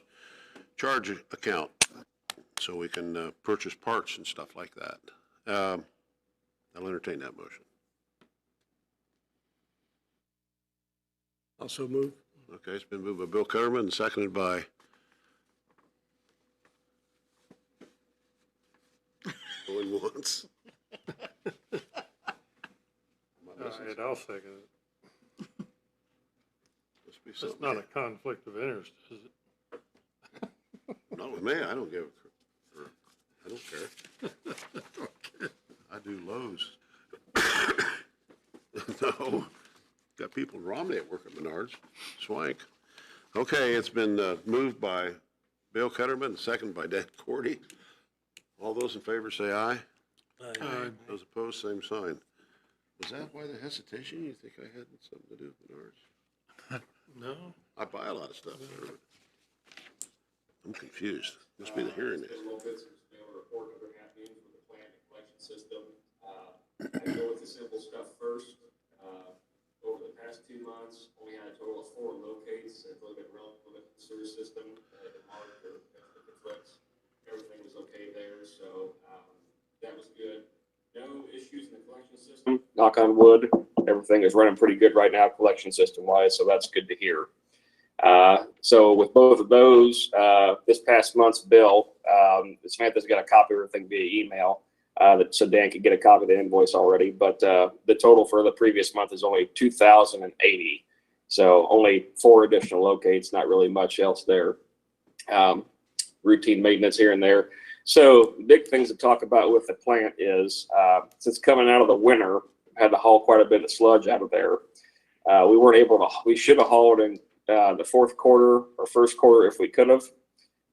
charge account so we can purchase parts and stuff like that. I'll entertain that motion. Also move. Okay, it's been moved by Bill Cutterman and seconded by going once. I'll second it. Must be It's something. not a conflict of interest, is it? Not with me, I don't give I don't care. I do Lowe's. No, got people in Romney at work at Menards, Swank. Okay, it's been moved by Bill Cutterman and seconded by Dan Cordy. All those in favor say aye. Aye. Those opposed, same sign. Was that why the hesitation? You think I had something to do with Menards? No? I buy a lot of stuff there, but I'm confused. Must be the hearing aid. Little bits to be able to report what they're happening with the plant and collection system. I go with the simple stuff first. Over the past 2 months, we had a total of 4 locates that have been relevant to the sewer system. Marked or conflicts. Everything was okay there, so that was good. No issues in the collection system. Knock on wood, everything is running pretty good right now, collection system wise, so that's good to hear. So with both of those, this past month's bill, Samantha's got a copy of everything via email, so Dan could get a copy of the invoice already. But the total for the previous month is only $2,080. So only 4 additional locates, not really much else there. Routine maintenance here and there. So big things to talk about with the plant is, since coming out of the winter, had to haul quite a bit of sludge out of there. We weren't able to, we should have hauled in the 4th quarter or 1st quarter if we could have,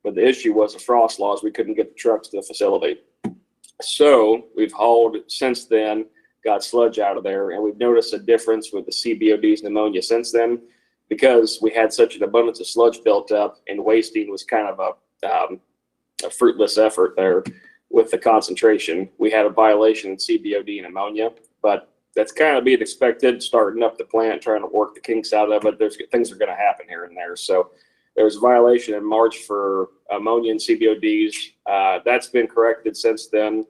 but the issue was the frost laws. We couldn't get the trucks to the facility. So we've hauled since then, got sludge out of there, and we've noticed a difference with the CBODs and ammonia since then, because we had such an abundance of sludge built up, and wasting was kind of a fruitless effort there with the concentration. We had a violation in CBOD and ammonia, but that's kind of being expected, starting up the plant, trying to work the kinks out of it. There's things are going to happen here and there. So there was a violation in March for ammonia and CBODs. That's been corrected since then.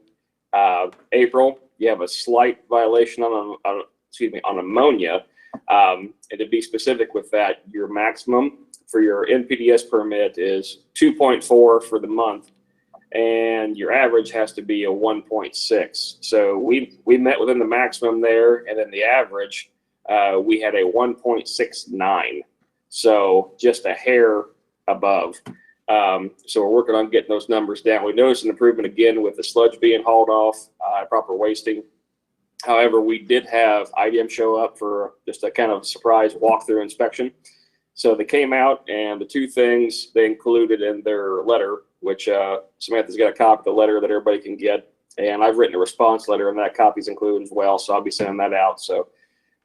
April, you have a slight violation on ammonia. And to be specific with that, your maximum for your NPDES permit is 2.4 for the month, and your average has to be a 1.6. So we met within the maximum there, and then the average, we had a 1.69. So just a hair above. So we're working on getting those numbers down. We noticed an improvement again with the sludge being hauled off, proper wasting. However, we did have IDM show up for just a kind of surprise walkthrough inspection. So they came out, and the 2 things they included in their letter, which Samantha's got a copy of the letter that everybody can get, and I've written a response letter, and that copy's included as well, so I'll be sending that out. So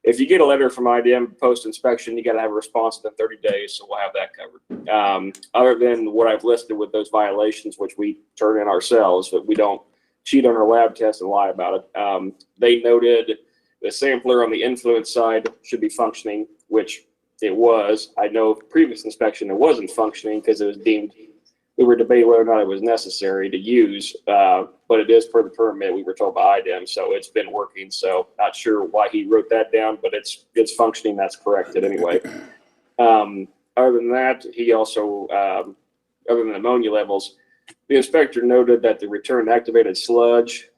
if you get a letter from IDM post-inspection, you got to have a response within 30 days, so we'll have that covered. Other than what I've listed with those violations, which we turn in ourselves, but we don't cheat on our lab tests and lie about it. They noted the sampler on the influence side should be functioning, which it was. I know previous inspection it wasn't functioning because it was deemed, we were debating whether or not it was necessary to use, but it is per the permit, we were told by IDEM, so it's been working. So not sure why he wrote that down, but it's functioning. That's corrected anyway. Other than that, he also, other than ammonia levels, the inspector noted that the return activated sludge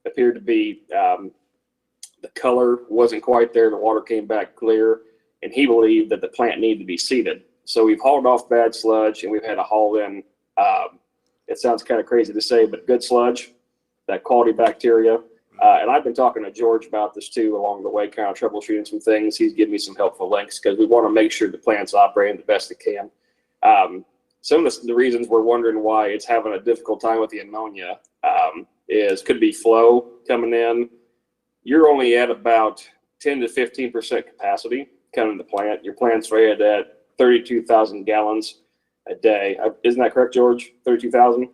appeared to be, the color wasn't quite there. The water came back clear, and he believed that the plant needed to be seeded. So we've hauled off bad sludge, and we've had to haul in, it sounds kind of crazy to say, but good sludge, that quality bacteria. And I've been talking to George about this too along the way, kind of troubleshooting some things. He's given me some helpful links because we want to make sure the plant's operating the best it can. Some of the reasons we're wondering why it's having a difficult time with the ammonia could be flow coming in. You're only at about 10 to 15% capacity coming to the plant. Your plant's rated at 32,000 gallons a day. Isn't that correct, George? 32,000?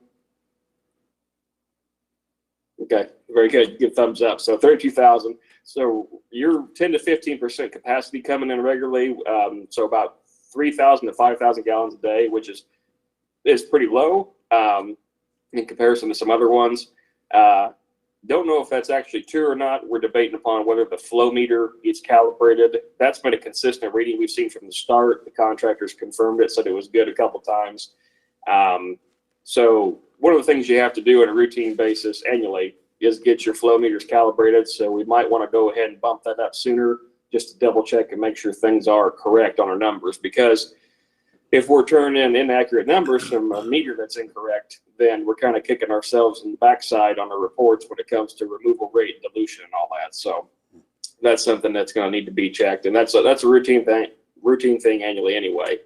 Okay, very good. Give thumbs up. So 32,000. So you're 10 to 15% capacity coming in regularly. So about 3,000 to 5,000 gallons a day, which is pretty low in comparison to some other ones. Don't know if that's actually true or not. We're debating upon whether the flow meter gets calibrated. That's been a consistent reading we've seen from the start. The contractors confirmed it, said it was good a couple times. So one of the things you have to do on a routine basis annually is get your flow meters calibrated. So we might want to go ahead and bump that up sooner just to double check and make sure things are correct on our numbers. Because if we're turning in inaccurate numbers from a meter that's incorrect, then we're kind of kicking ourselves in the backside on our reports when it comes to removal rate, dilution, and all that. So that's something that's going to need to be checked, and that's a routine thing annually anyway.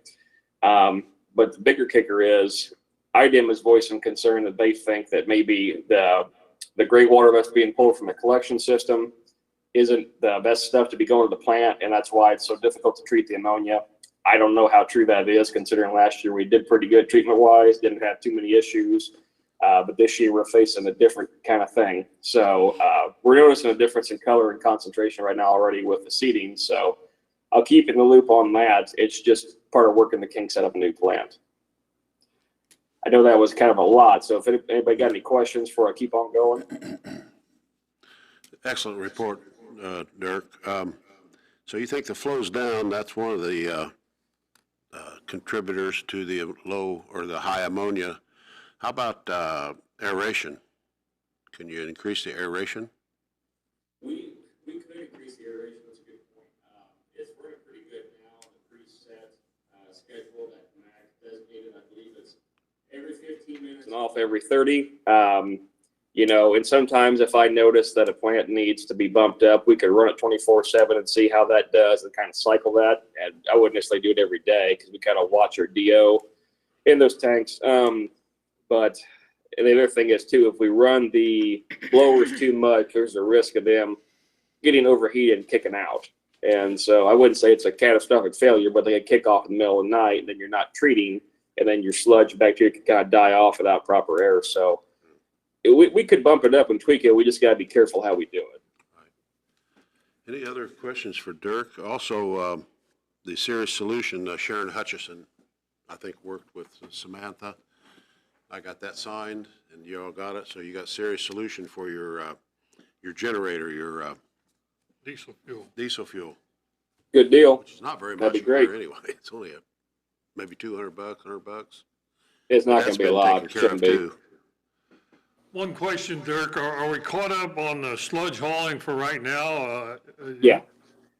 But the bigger kicker is IDEM is voicing concern that they think that maybe the gray water that's being pulled from the collection system isn't the best stuff to be going to the plant, and that's why it's so difficult to treat the ammonia. I don't know how true that is, considering last year we did pretty good treatment-wise, didn't have too many issues. But this year we're facing a different kind of thing. So we're noticing a difference in color and concentration right now already with the seeding. So I'll keep in the loop on that. It's just part of working the kinks out of a new plant. I know that was kind of a lot. So if anybody got any questions before I keep on going. Excellent report, Dirk. So you think the flow's down, that's one of the contributors to the low or the high ammonia. How about aeration? Can you increase the aeration? We could increase the aeration. That's a good point. It's running pretty good now on the preset schedule that Mac designated. I believe it's every 15 minutes and off every 30. You know, and sometimes if I notice that a plant needs to be bumped up, we could run it 24/7 and see how that does and kind of cycle that. And I wouldn't necessarily do it every day because we kind of watch our DO in those tanks. But the other thing is too, if we run the blowers too much, there's a risk of them getting overheated and kicking out. And so I wouldn't say it's a catastrophic failure, but they can kick off in the middle of the night, and then you're not treating, and then your sludge bacteria can kind of die off without proper air. So we could bump it up and tweak it. We just got to be careful how we do it. Right. Any other questions for Dirk? Also, the Serious Solution, Sharon Hutchison, I think, worked with Samantha. I got that signed, and you all got it. So you got Serious Solution for your generator, your Diesel fuel. Good deal. which is not very That'd much be great. anyway. It's only maybe $200, $100. It's not going That's to be a been lot. taken care Shouldn't of be. too. One question, Dirk, are we caught up on the sludge hauling for right now? Yeah.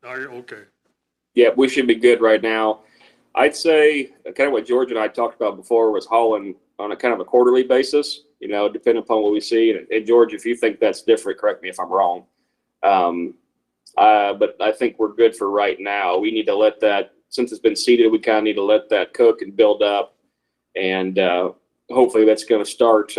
Are you, okay. Yeah, we should be good right now. I'd say kind of what George and I talked about before was hauling on a kind of a quarterly basis, you know, depending upon what we see. And George, if you think that's different, correct me if I'm wrong. But I think we're good for right now. We need to let that, since it's been seeded, we kind of need to let that cook and build up. And hopefully that's going to start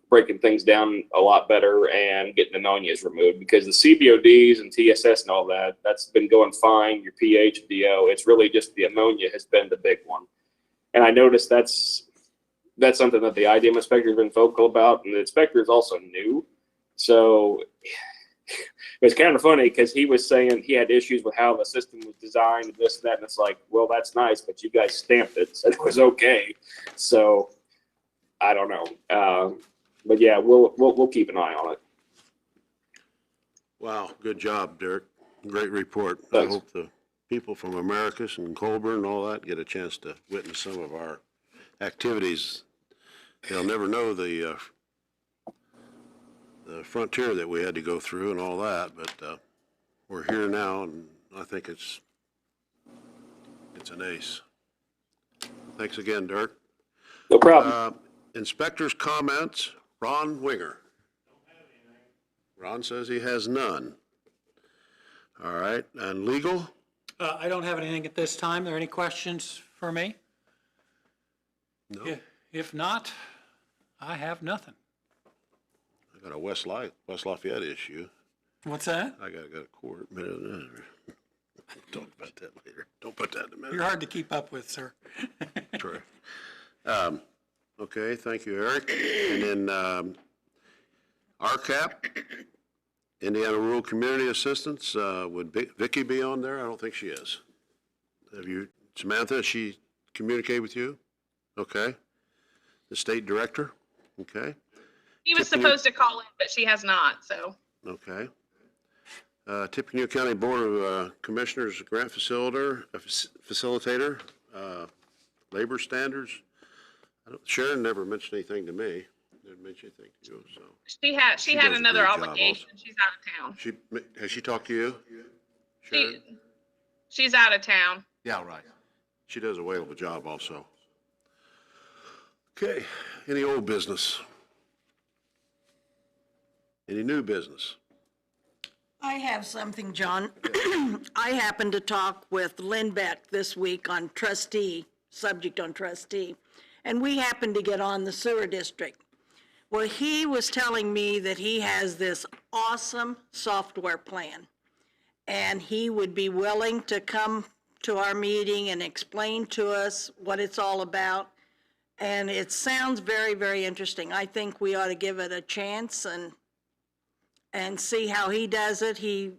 breaking things down a lot better and getting the ammonias removed, because the CBODs and TSS and all that, that's been going fine, your pH, DO. It's really just the ammonia has been the big one. And I noticed that's something that the IDM inspector has been vocal about, and the inspector is also new. So it's kind of funny because he was saying he had issues with how the system was designed and this, that, and it's like, well, that's nice, but you guys stamped it, so it was okay. So I don't know. But yeah, we'll keep an eye on it. Wow, good job, Dirk. Great report. Thanks. I hope the people from Americus and Colburn and all that get a chance to witness some of our activities. They'll never know the frontier that we had to go through and all that, but we're here now, and I think it's an ace. Thanks again, Dirk. No problem. Inspector's comments, Ron Winger. Ron says he has none. All right, and legal? I don't have anything at this time. Are there any questions for me? No. If not, I have nothing. I got a West Lafayette issue. What's that? I gotta go to court. Talk about that later. Don't put that in a minute. You're hard to keep up with, sir. Sure. Okay, thank you, Eric. And then RCAP, Indiana Rural Community Assistance, would Vicki be on there? I don't think she is. Have you, Samantha, she communicated with you? Okay. The state director? Okay. She was supposed to call in, but she has not, so. Okay. Tippecanoe County Board of Commissioners Grant Facilitator, labor standards. Sharon never mentioned anything to me. Didn't mention anything to you, so. She had She had does a another great job obligation. also. She's out of town. Has she talked to you? Sharon? She's out of town. Yeah, right. She does a whale of a job also. Okay, any old business? Any new business? I have something, John. I happened to talk with Lynn Beck this week on subject on trustee, and we happened to get on the sewer district. Well, he was telling me that he has this awesome software plan, and he would be willing to come to our meeting and explained to us what it's all about. And it sounds very, very interesting. I think we ought to give it a chance and see how he does it. He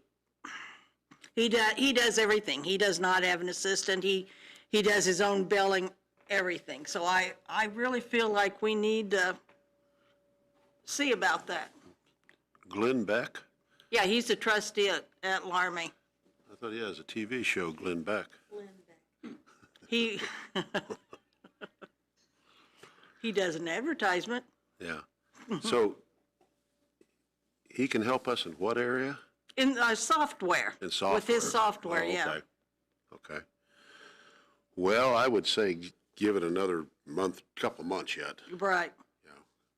does everything. He does not have an assistant. He does his own billing, everything. So I really feel like we need to see about that. Glenn Beck? Yeah, he's a trustee at Laramie. I thought he has a TV show, Glenn Beck. He, he does an advertisement. Yeah. So he can help us in what area? In software. In software? With his software, Oh, yeah. okay. Okay. Well, I would say give it another month, couple months yet, Right. you know,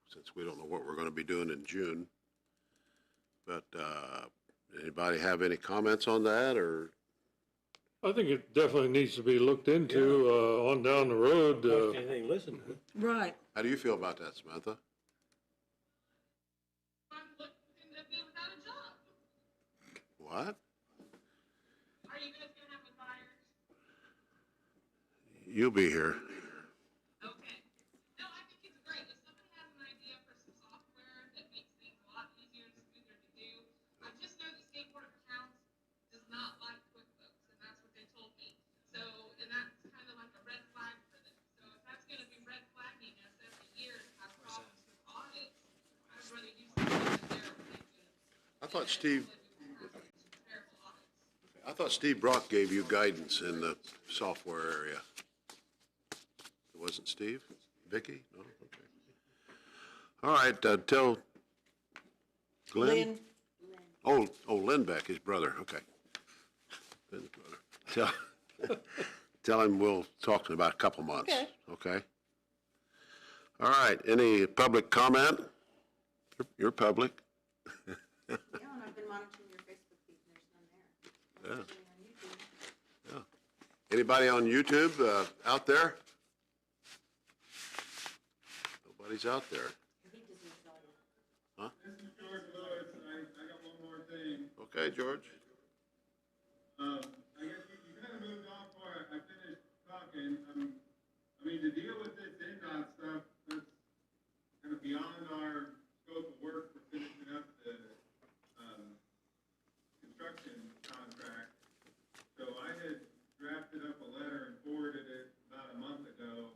since we don't know what we're going to be doing in June. But anybody have any comments on that, or? I think it definitely needs to be looked into, on down the road. Anything, listen to it. Right. How do you feel about that, Samantha? I'm looking to be without a job. What? Are you guys gonna have a fire? You'll be here. Okay. No, I think it's great. If somebody has an idea for some software that makes things a lot easier and smoother to do, I just know the State Board of Accounts does not like QuickBooks, and that's what they told me. So, and that's kind of like a red flag for them. So if that's gonna be red flagging us every year and have problems with audits, I'd rather use something that they're thinking. I thought Steve, Terrible audits. I thought Steve Brock gave you guidance in the software area. It wasn't Steve? Vicky? No? Okay. All right, tell Glenn? Oh, Lynn Beck, his brother, okay. Lynn's brother. Tell him we'll talk in about a couple months. Okay. All right, any public comment? You're public. Yeah, and I've been monitoring your Facebook feed, and there's none there. Yeah. Yeah. Anybody on YouTube out there? Nobody's out there. Huh? This is George Lewis, and I got one more thing. Okay, George. I guess you kind of moved on before I finished talking. I mean, to deal with this NDOT stuff, that's kind of beyond our scope of work for finishing up the, construction contract. So I had drafted up a letter and forwarded it about a month ago,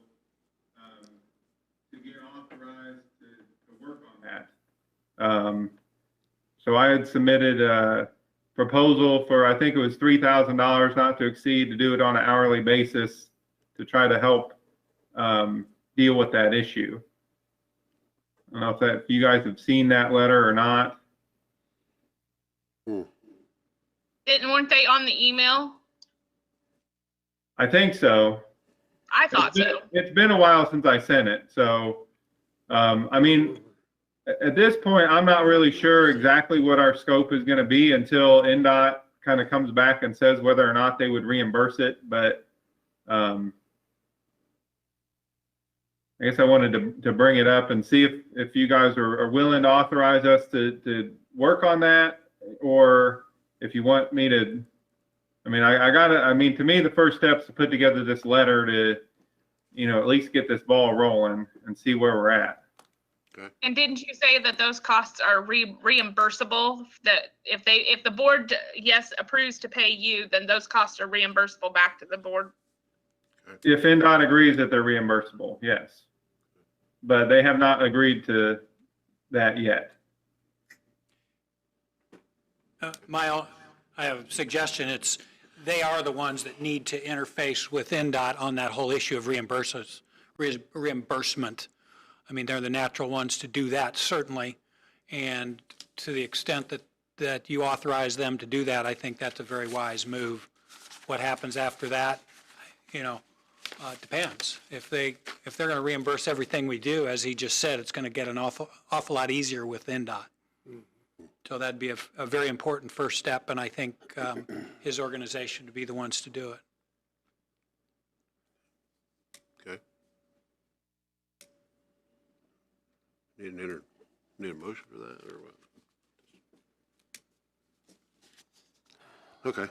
to get authorized to work on that. So I had submitted a proposal for, I think it was $3,000 not to exceed, to do it on an hourly basis to try to help deal with that issue. I don't know if you guys have seen that letter or not. Weren't they on the email? I think so. I thought so. It's been a while since I sent it. So, I mean, at this point, I'm not really sure exactly what our scope is going to be until NDOT kind of comes back and says whether or not they would reimburse it. But I guess I wanted to bring it up and see if you guys are willing to authorize us to work on that, or if you want me to. I mean, I mean, to me, the first step is to put together this letter to, at least get this ball rolling and see where we're at. And didn't you say that those costs are reimbursable? That if the board, yes, approves to pay you, then those costs are reimbursable back to the board? If NDOT agrees that they're reimbursable, yes. But they have not agreed to that yet. I have a suggestion. They are the ones that need to interface with NDOT on that whole issue of reimbursement. I mean, they're the natural ones to do that, certainly. And to the extent that you authorize them to do that, I think that's a very wise move. What happens after that, depends. If they're going to reimburse everything we do, as he just said, it's going to get an awful lot easier with NDOT. So that'd be a very important first step, and I think his organization to be the ones to do it. Okay. Need a motion for that, or what? Okay.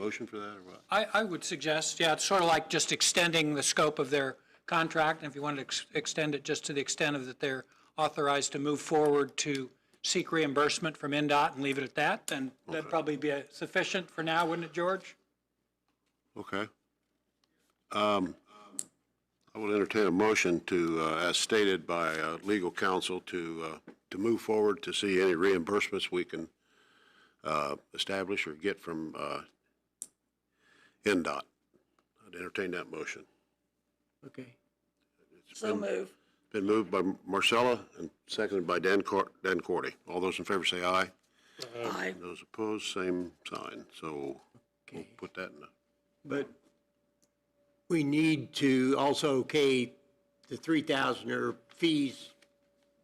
motion for that or what? I would suggest, yeah, it's sort of like just extending the scope of their contract. And if you wanted to extend it just to the extent of that they're authorized to move forward to seek reimbursement from NDOT and leave it at that, then that'd probably be sufficient for now, wouldn't it, George? Okay. I will entertain a motion to, as stated by legal counsel, to move forward to see any reimbursements we can establish or get from NDOT. I'd entertain that motion. Okay. So move. Been moved by Marcella and seconded by Dan Cordy. All those in favor say aye. Aye. Those opposed, same sign. So we'll put that in the, But we need to also okay the 3,000 or fees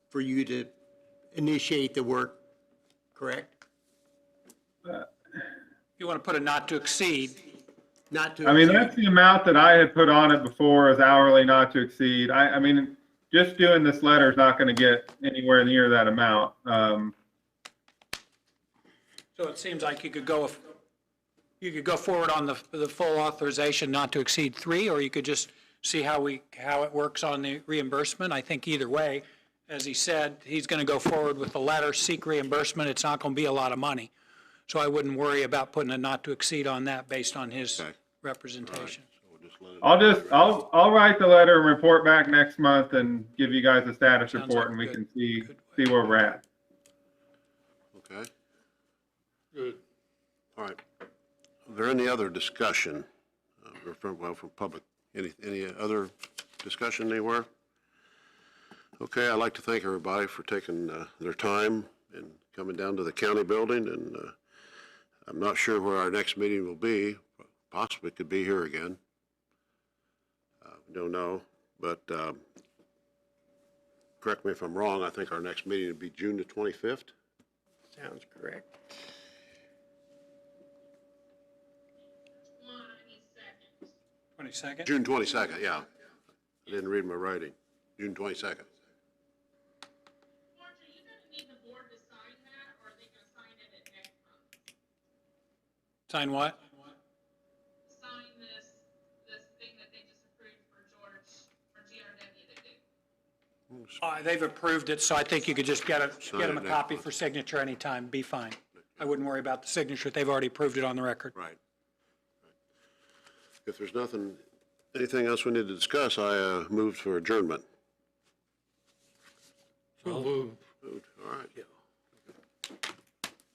for you to initiate the work, correct? You want to put a not to exceed. Not to. I mean, that's the amount that I had put on it before as hourly not to exceed. I mean, just doing this letter is not going to get anywhere near that amount. So it seems like you could go forward on the full authorization not to exceed 3, or you could just see how it works on the reimbursement. I think either way, as he said, he's going to go forward with the letter, seek reimbursement. It's not going to be a lot of money. So I wouldn't worry about putting a not to exceed on that based on his Okay. representation. I'll write the letter and report back next month and give you guys a status Sounds report like and we good- can see good way. where we're at. okay? Good. All right. Is there any other discussion, from public, any other discussion anywhere? Okay, I'd like to thank everybody for taking their time and coming down to the county building, and I'm not sure where our next meeting will be. Possibly could be here again. Don't know, but correct me if I'm wrong, I think our next meeting would be June the 25th. Sounds correct. One, I need second. 22nd? June 22nd, yeah. I didn't read my writing. June 22nd. George, are you gonna need the board to sign that, or are they gonna sign it at next month? Sign what? Sign this thing that they just approved for George, or GRW to do. They've approved it, so I think you could just get them a next copy month. for signature anytime, be fine. I wouldn't worry about the signature, they've already approved it on the record. Right. If there's anything else we need to discuss, I moved for adjournment.